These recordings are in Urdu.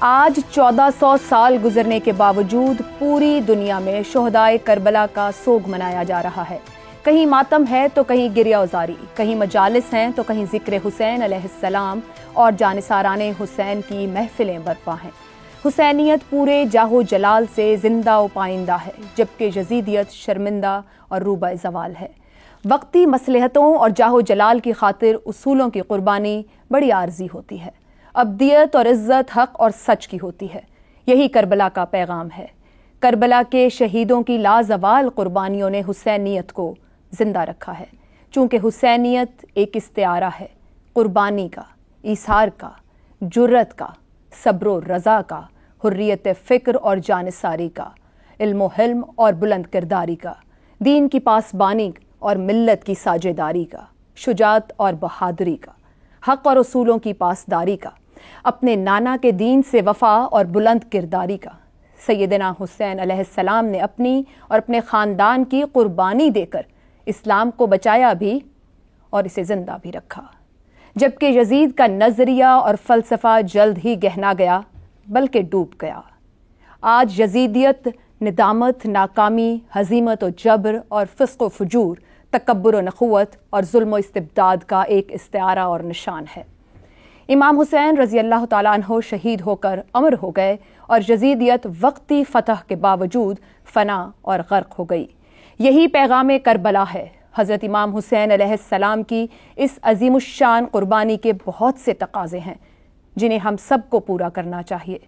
آج 1400 سال گزرنے کے باوجود پوری دنیا میں شہدائے کربلا کا سوگ منایا جا رہا ہے۔ کہیں ماتم ہے تو کہیں گریہ ازاری، کہیں مجالس ہیں تو کہیں ذکر حسین علیہ السلام اور جانثاران حسین کی محفلیں برپا ہیں۔ حسینیت پورے جاہو جلال سے زندہ و پائندہ ہے، جبکہ یزیدیت شرمندہ اور روبہ زوال ہے۔ وقتی مصلحتوں اور جاہو جلال کی خاطر اصولوں کی قربانی بڑی عارضی ہوتی ہے۔ ابدیت اور عزت حق اور سچ کی ہوتی ہے۔ یہی کربلا کا پیغام ہے۔ کربلا کے شہیدوں کی لازوال قربانیوں نے حسینیت کو زندہ رکھا ہے، چونکہ حسینیت ایک استعارہ ہے، قربانی کا، ایثار کا، جرت کا، صبر و رضا کا، حریت فکر اور جانثاری کا، علم و حلم اور بلند کرداری کا، دین کی پاسبانی اور ملت کی ساجداری کا، شجاعت اور بہادری کا، حق اور اصولوں کی پاسداری کا، اپنے نانا کے دین سے وفا اور بلند کرداری کا۔ سیدنا حسین علیہ السلام نے اپنی اور اپنے خاندان کی قربانی دے کر اسلام کو بچایا بھی اور اسے زندہ بھی رکھا، جبکہ یزید کا نظریہ اور فلسفہ جلد ہی گہنا گیا بلکہ ڈوب گیا۔ آج یزیدیت ندامت، ناکامی، ہزیمت و جبر اور فسق و فجور، تکبر و نخوت اور ظلم و استبداد کا ایک استعارہ اور نشان ہے۔ امام حسین رضی اللہ تعالیٰ عنہ شہید ہو کر امر ہو گئے اور یزیدیت وقتی فتح کے باوجود فنا اور غرق ہو گئی۔ یہی پیغام کربلا ہے۔ حضرت امام حسین علیہ السلام کی اس عظیم الشان قربانی کے بہت سے تقاضے ہیں جنہیں ہم سب کو پورا کرنا چاہیے۔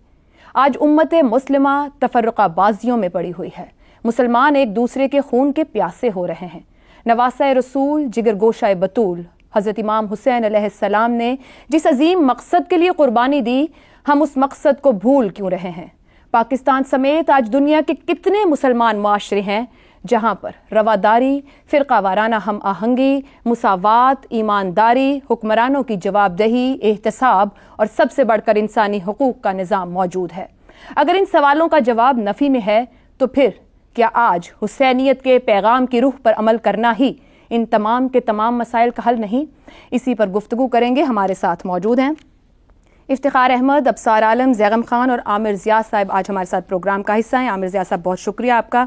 آج امت مسلمہ تفرقہ بازیوں میں پڑی ہوئی ہے۔ مسلمان ایک دوسرے کے خون کے پیاسے ہو رہے ہیں۔ نواسہ رسول، جگر گوشہ بطول، حضرت امام حسین علیہ السلام نے جس عظیم مقصد کے لیے قربانی دی، ہم اس مقصد کو بھول کیوں رہے ہیں؟ پاکستان سمیت آج دنیا کے کتنے مسلمان معاشرے ہیں جہاں پر رواداری، فرقہ وارانہ ہم آہنگی، مساوات، ایمانداری، حکمرانوں کی جواب دہی، احتساب اور سب سے بڑھ کر انسانی حقوق کا نظام موجود ہے۔ اگر ان سوالوں کا جواب نفی میں ہے تو پھر کیا آج حسینیت کے پیغام کی روح پر عمل کرنا ہی ان تمام کے تمام مسائل کا حل نہیں؟ اسی پر گفتگو کریں گے۔ ہمارے ساتھ موجود ہیں افتخار احمد، ابصار عالم، زیغم خان اور عامر ضیاء صاحب آج ہمارے ساتھ پروگرام کا حصہ ہیں۔ عامر ضیاء صاحب بہت شکریہ آپ کا۔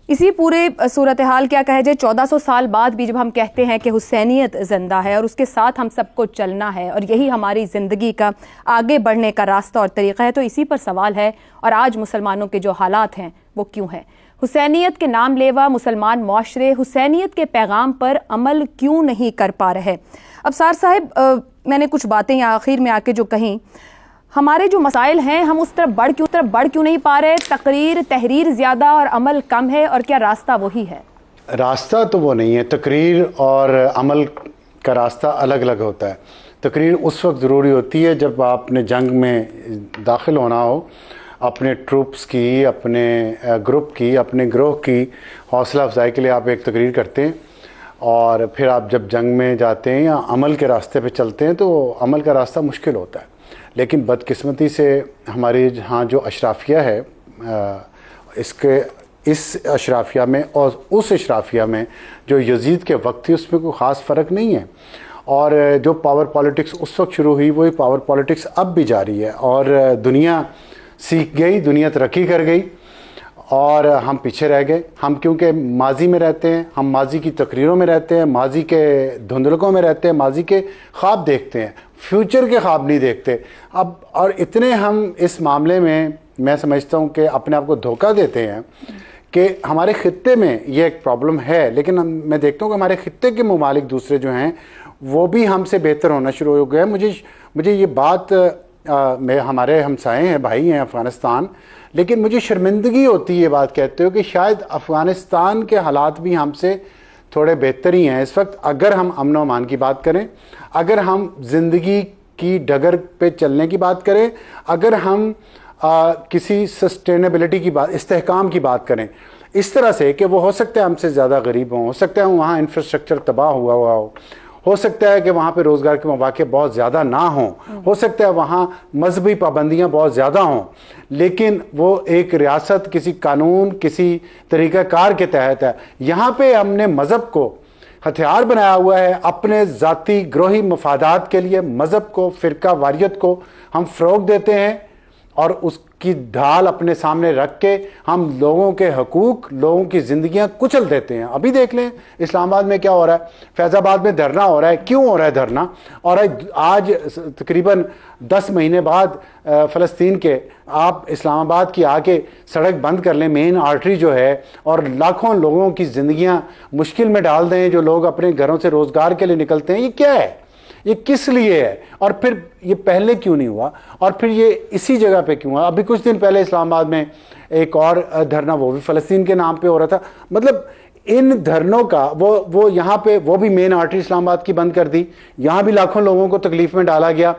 اسی پورے صورتحال کیا کہا جائے، 1400 سال بعد بھی جب ہم کہتے ہیں کہ حسینیت زندہ ہے اور اس کے ساتھ ہم سب کو چلنا ہے اور یہی ہماری زندگی کا آگے بڑھنے کا راستہ اور طریقہ ہے، تو اسی پر سوال ہے اور آج مسلمانوں کے جو حالات ہیں وہ کیوں ہیں؟ حسینیت کے نام لیوا مسلمان معاشرے حسینیت کے پیغام پر عمل کیوں نہیں کر پا رہے؟ ابصار صاحب، میں نے کچھ باتیں آخر میں آ کے جو کہیں، ہمارے جو مسائل ہیں ہم اس طرف بڑھ کیوں نہیں پا رہے؟ تحریر زیادہ اور عمل کم ہے، اور کیا راستہ وہی ہے؟ راستہ تو وہ نہیں ہے، تقریر اور عمل کا راستہ الگ الگ ہوتا ہے۔ تقریر اس وقت ضروری ہوتی ہے جب آپ نے جنگ میں داخل ہونا ہو، اپنے ٹروپس کی، اپنے گروپ کی، اپنے گروہ کی حوصلہ افزائی کے لیے آپ ایک تقریر کرتے ہیں، اور پھر آپ جب جنگ میں جاتے ہیں یا عمل کے راستے پہ چلتے ہیں تو عمل کا راستہ مشکل ہوتا ہے۔ لیکن بدقسمتی سے ہمارے ہاں جو اشرافیہ ہے، اس اشرافیہ میں اور اس اشرافیہ میں جو یزید کے وقت تھی اس میں کوئی خاص فرق نہیں ہے، اور جو پاور پالیٹکس اس وقت شروع ہوئی وہی پاور پالیٹکس اب بھی جاری ہے، اور دنیا سیکھ گئی، دنیا ترقی کر گئی اور ہم پیچھے رہ گئے۔ ہم کیونکہ ماضی میں رہتے ہیں، ہم ماضی کی تقریروں میں رہتے ہیں، ماضی کے دھندلکوں میں رہتے ہیں، ماضی کے خواب دیکھتے ہیں، فیوچر کے خواب نہیں دیکھتے اب، اور اتنے ہم اس معاملے میں سمجھتا ہوں کہ اپنے آپ کو دھوکہ دیتے ہیں کہ ہمارے خطے میں یہ ایک پرابلم ہے، لیکن میں دیکھتا ہوں کہ ہمارے خطے کے ممالک دوسرے جو ہیں وہ بھی ہم سے بہتر ہونا شروع ہو گئے۔ مجھے یہ بات، ہمارے ہمسائے ہیں، بھائی ہیں افغانستان، لیکن مجھے شرمندگی ہوتی ہے یہ بات کہتے ہو کہ شاید افغانستان کے حالات بھی ہم سے تھوڑے بہتر ہی ہیں اس وقت۔ اگر ہم امن و امان کی بات کریں، اگر ہم زندگی کی ڈگر پہ چلنے کی بات کریں، اگر ہم کسی سسٹینیبلٹی کی بات، استحکام کی بات کریں، اس طرح سے کہ وہ ہو سکتا ہے ہم سے زیادہ غریب ہوں، ہو سکتا ہے وہاں انفراسٹرکچر تباہ ہوا ہو سکتا ہے کہ وہاں پہ روزگار کے مواقع بہت زیادہ نہ ہوں، ہو سکتا ہے وہاں مذہبی پابندیاں بہت زیادہ ہوں، لیکن وہ ایک ریاست کسی قانون، کسی طریقہ کار کے تحت ہے۔ یہاں پہ ہم نے مذہب کو ہتھیار بنایا ہوا ہے اپنے ذاتی گروہی مفادات کے لیے۔ مذہب کو، فرقہ واریت کو ہم فروغ دیتے ہیں، اور اس کی ڈھال اپنے سامنے رکھ کے ہم لوگوں کے حقوق، لوگوں کی زندگیاں کچل دیتے ہیں. ابھی دیکھ لیں اسلام آباد میں کیا ہو رہا ہے، فیض آباد میں دھرنا ہو رہا ہے. کیوں ہو رہا ہے دھرنا؟ اور آج تقریباً 10 مہینے بعد فلسطین کے آپ اسلام آباد کی آ کے سڑک بند کر لیں، مین آرٹری جو ہے، اور لاکھوں لوگوں کی زندگیاں مشکل میں ڈال دیں، جو لوگ اپنے گھروں سے روزگار کے لیے نکلتے ہیں. یہ کیا ہے؟ یہ کس لیے ہے؟ اور پھر یہ پہلے کیوں نہیں ہوا؟ اور پھر یہ اسی جگہ پہ کیوں ہوا؟ ابھی کچھ دن پہلے اسلام آباد میں ایک اور دھرنا، وہ بھی فلسطین کے نام پہ ہو رہا تھا. مطلب ان دھرنوں کا وہ یہاں پہ وہ بھی مین آرٹری اسلام آباد کی بند کر دی، یہاں بھی لاکھوں لوگوں کو تکلیف میں ڈالا گیا.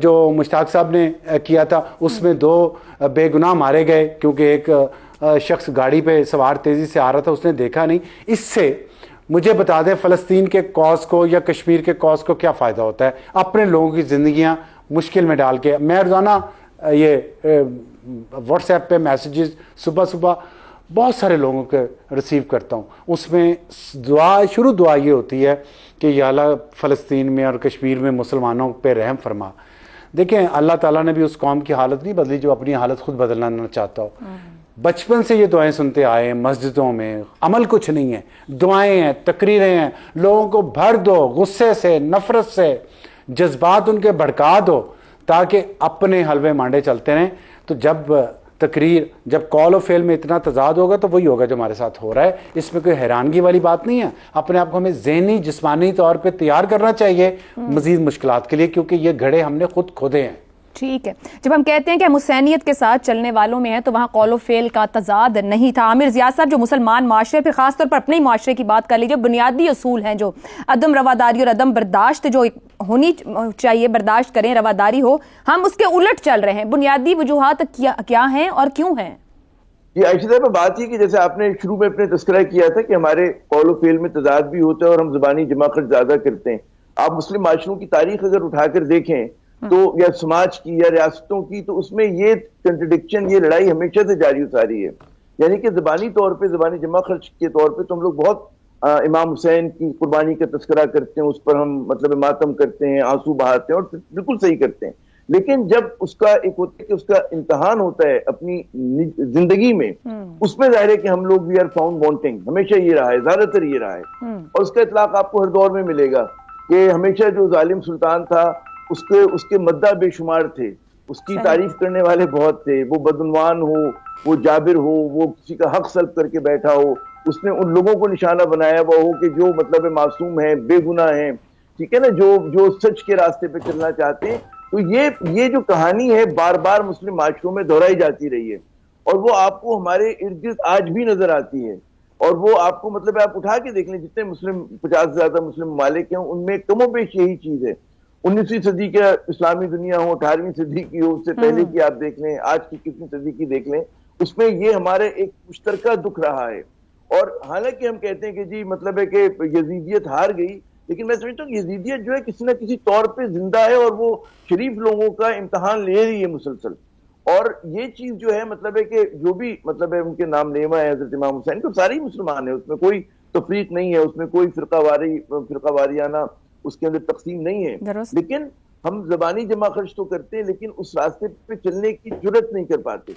جو مشتاق صاحب نے کیا تھا اس میں 2 بے گناہ مارے گئے کیونکہ ایک شخص گاڑی پہ سوار تیزی سے آ رہا تھا، اس نے دیکھا نہیں. اس سے مجھے بتا دیں فلسطین کے کاز کو یا کشمیر کے کاز کو کیا فائدہ ہوتا ہے اپنے لوگوں کی زندگیاں مشکل میں ڈال کے؟ میں روزانہ یہ واٹس ایپ پہ میسیجز صبح بہت سارے لوگوں کے ریسیو کرتا ہوں. اس میں شروع دعا یہ ہوتی ہے کہ یا اللہ فلسطین میں اور کشمیر میں مسلمانوں پہ رحم فرما. دیکھیں اللہ تعالیٰ نے بھی اس قوم کی حالت نہیں بدلی جو اپنی حالت خود بدلنا نہ چاہتا ہو. بچپن سے یہ دعائیں سنتے آئے ہیں مسجدوں میں، عمل کچھ نہیں ہے، دعائیں ہیں، تقریریں ہیں. لوگوں کو بھر دو غصے سے، نفرت سے، جذبات ان کے بھڑکا دو تاکہ اپنے حلوے مانڈے چلتے رہیں. تو جب کال و فیل میں اتنا تضاد ہوگا تو وہی ہوگا جو ہمارے ساتھ ہو رہا ہے. اس میں کوئی حیرانگی والی بات نہیں ہے. اپنے آپ کو ہمیں ذہنی جسمانی طور پہ تیار کرنا چاہیے مزید مشکلات کے لیے، کیونکہ یہ گھڑے ہم نے خود کھودے ہیں. ٹھیک ہے، جب ہم کہتے ہیں کہ ہم حسینیت کے ساتھ چلنے والوں میں ہیں تو وہاں قول و فعل کا تضاد نہیں تھا. عامر ضیاء صاحب، جو مسلمان معاشرے پہ خاص طور پر اپنے ہی معاشرے کی بات کر لیجیے، بنیادی اصول ہیں جو عدم رواداری اور عدم برداشت جو ہونی چاہیے، برداشت کریں، رواداری ہو، ہم اس کے الٹ چل رہے ہیں. بنیادی وجوہات کیا ہیں اور کیوں ہیں؟ یہ عائشہ صاحب بات ہی کہ جیسے آپ نے شروع میں اپنے تذکرہ کیا تھا کہ ہمارے قول و فعل میں تضاد بھی ہوتا ہے اور ہم زبانی جمع خرچ زیادہ کرتے ہیں. آپ مسلم معاشروں کی تاریخ اگر اٹھا کر دیکھیں تو یا سماج کی یا ریاستوں کی، تو اس میں یہ کنٹرڈکشن، یہ لڑائی ہمیشہ سے جاری اتاری ہے. یعنی کہ زبانی طور پہ، زبانی جمع خرچ کے طور پہ تو ہم لوگ بہت امام حسین کی قربانی کا تذکرہ کرتے ہیں، اس پر ہم مطلب ماتم کرتے ہیں، آنسو بہاتے ہیں، اور بالکل صحیح کرتے ہیں. لیکن جب اس کا ایک ہوتا ہے کہ اس کا امتحان ہوتا ہے اپنی زندگی میں، اس میں ظاہر ہے کہ ہم لوگ وی آر فاؤنڈ وانٹنگ. ہمیشہ یہ رہا ہے، زیادہ تر یہ رہا ہے. اور اس کا اطلاق آپ کو ہر دور میں ملے گا کہ ہمیشہ جو ظالم سلطان تھا اس کے مدہ بے شمار تھے، اس کی تعریف کرنے والے بہت تھے. وہ بدعنوان ہو، وہ جابر ہو، وہ کسی کا حق سلب کر کے بیٹھا ہو، اس نے ان لوگوں کو نشانہ بنایا ہوا ہو کہ جو مطلب معصوم ہیں، بے گناہ ہیں، ٹھیک ہے نا، جو سچ کے راستے پہ چلنا چاہتے ہیں. تو یہ جو کہانی ہے بار بار مسلم معاشروں میں دہرائی جاتی رہی ہے، اور وہ آپ کو ہمارے ارد گرد آج بھی نظر آتی ہے. اور وہ آپ کو مطلب آپ اٹھا کے دیکھ لیں، جتنے 50 سے زیادہ مسلم ممالک ہیں ان میں کم و بیش یہی چیز ہے. 19ویں صدی کا اسلامی دنیا ہو، 18ویں صدی کی ہو، اس سے پہلے کی آپ دیکھ لیں، آج کی 21ویں صدی کی دیکھ لیں، اس میں یہ ہمارے ایک مشترکہ دکھ رہا ہے. اور حالانکہ ہم کہتے ہیں کہ جی مطلب ہے کہ یزیدیت ہار گئی، لیکن میں سمجھتا ہوں کہ یزیدیت جو ہے کسی نہ کسی طور پہ زندہ ہے، اور وہ شریف لوگوں کا امتحان لے رہی ہے مسلسل. اور یہ چیز جو ہے مطلب ہے کہ جو بھی مطلب ہے ان کے نام لیوا ہے حضرت امام حسین، تو سارے ہی مسلمان ہیں، اس میں کوئی تفریق نہیں ہے، اس میں کوئی فرقہ واریانہ اس کے اندر تقسیم نہیں ہے. لیکن ہم زبانی جمع خرچ تو کرتے ہیں، لیکن اس راستے پہ چلنے کی جرت نہیں کر پاتے.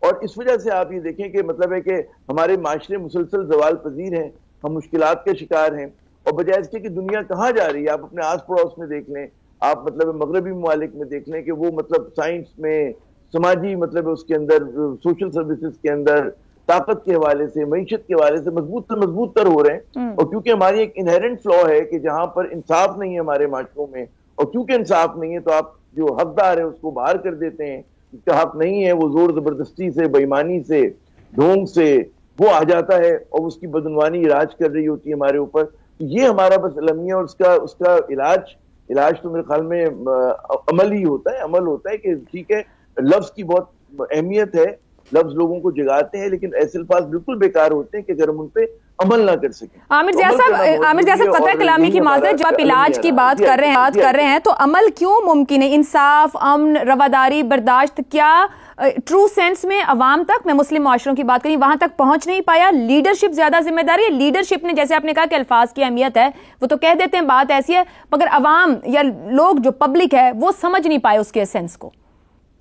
اور اس وجہ سے آپ یہ دیکھیں کہ مطلب ہے کہ ہمارے معاشرے مسلسل زوال پذیر ہیں، ہم مشکلات کا شکار ہیں. اور بجائے اس کے کہ دنیا کہاں جا رہی ہے، آپ اپنے آس پڑوس میں دیکھ لیں، آپ مطلب مغربی ممالک میں دیکھ لیں کہ وہ مطلب سائنس میں، سماجی مطلب اس کے اندر، سوشل سروسز کے اندر، طاقت کے حوالے سے، معیشت کے حوالے سے مضبوط تر ہو رہے ہیں. اور کیونکہ ہماری ایک انہیرنٹ فلو ہے کہ جہاں پر انصاف نہیں ہے ہمارے معاشروں میں، اور کیونکہ انصاف نہیں ہے تو آپ جو حقدار ہے اس کو باہر کر دیتے ہیں. جس کا حق نہیں ہے وہ زور زبردستی سے، بے ایمانی سے، ڈھونگ سے وہ آ جاتا ہے، اور اس کی بدعنوانی راج کر رہی ہوتی ہے ہمارے اوپر. یہ ہمارا بس المیہ، اور اس کا علاج تو میرے خیال میں عمل ہی ہوتا ہے. عمل ہوتا ہے کہ ٹھیک ہے، لفظ کی بہت اہمیت ہے، لفظ لوگوں کو جگاتے ہیں، لیکن ایسے الفاظ بالکل بیکار ہوتے ہیں کہ اگر ہم ان پہ عمل نہ کر سکیں. عامر ضیاء صاحب قطع کلامی کی معذرت، جب آپ علاج کی بات کر رہے ہیں تو عمل کیوں ممکن ہے؟ انصاف، امن، رواداری، برداشت کیا ٹرو سینس میں عوام تک، میں مسلم معاشروں کی بات کری، وہاں تک پہنچ نہیں پایا؟ لیڈرشپ زیادہ ذمہ داری ہے؟ لیڈرشپ نے، جیسے آپ نے کہا کہ الفاظ کی اہمیت ہے، وہ تو کہہ دیتے ہیں بات ایسی ہے، مگر عوام یا لوگ جو پبلک ہے وہ سمجھ نہیں پائے اس کے سینس کو.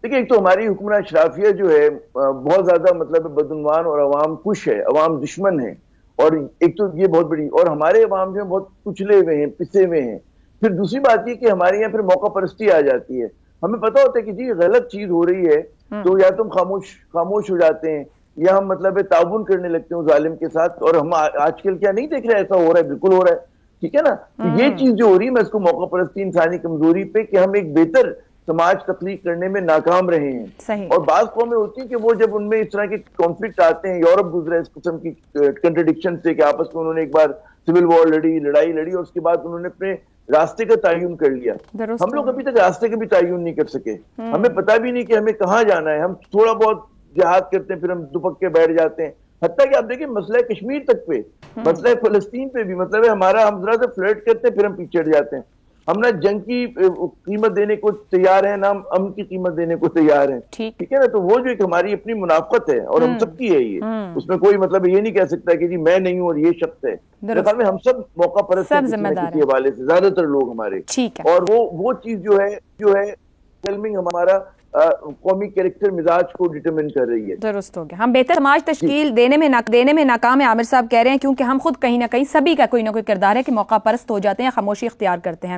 دیکھیں ایک تو ہماری حکمراں اشرافیہ جو ہے بہت زیادہ مطلب بدعنوان اور عوام کش ہے، عوام دشمن ہے، اور ایک تو یہ بہت بڑی، اور ہمارے عوام جو ہیں بہت کچلے ہوئے ہیں، پسے ہوئے ہیں۔ پھر دوسری بات یہ کہ ہمارے یہاں پھر موقع پرستی آ جاتی ہے، ہمیں پتہ ہوتا ہے کہ جی غلط چیز ہو رہی ہے تو یا تم خاموش ہو جاتے ہیں، یا ہم مطلب تعاون کرنے لگتے ہیں ظالم کے ساتھ، اور ہم آج کل کیا نہیں دیکھ رہے ایسا ہو رہا ہے، بالکل ہو رہا ہے، ٹھیک ہے نا؟ تو یہ چیز جو ہو رہی ہے میں اس کو موقع پرستی انسانی کمزوری پہ کہ ہم ایک بہتر سماج تخلیق کرنے میں ناکام رہے ہیں۔ صحیح۔ اور بعض قومیں ہوتی ہیں کہ وہ جب ان میں اس طرح کے کانفلکٹ آتے ہیں، یورپ گزرا اس قسم کی کنٹرڈکشن سے کہ آپس میں انہوں نے ایک بار سول وار لڑائی لڑی اور اس کے بعد انہوں نے اپنے راستے کا تعین کر لیا۔ ہم لوگ ابھی تک راستے کا بھی تعین نہیں کر سکے، ہمیں پتہ بھی نہیں کہ ہمیں کہاں جانا ہے، ہم تھوڑا بہت جہاد کرتے ہیں پھر ہم دپک کے بیٹھ جاتے ہیں، حتیٰ کہ آپ دیکھیں مسئلہ کشمیر تک پہ، مسئلہ فلسطین پہ بھی مطلب ہے ہمارا، ہم ذرا سے فلرٹ کرتے ہیں پھر ہم پیچھے ہٹ جاتے ہیں، ہم نہ جنگ کی قیمت دینے کو تیار ہیں نہ ہم امن کی قیمت دینے کو تیار ہیں، ٹھیک ہے نا؟ تو وہ جو ایک ہماری اپنی منافقت ہے اور ہم سب کی ہے یہ، اس میں کوئی مطلب یہ نہیں کہہ سکتا کہ جی میں نہیں ہوں اور یہ شخص ہے، میرے خیال میں ہم سب موقع پرست ہیں کسی حوالے سے، زیادہ تر لوگ ہمارے، اور وہ چیز جو ہے فلمنگ ہمارا قومی کریکٹر مزاج کو ڈیٹرمن کر رہی ہے۔ درست ہو گیا، ہم بہتر سماج تشکیل دینے میں ناکام ہیں، عامر صاحب کہہ رہے ہیں، کیونکہ ہم خود کہیں نہ کہیں سبھی کا کوئی نہ کوئی کردار ہے کہ موقع پرست ہو جاتے ہیں، خاموشی اختیار کرتے ہیں۔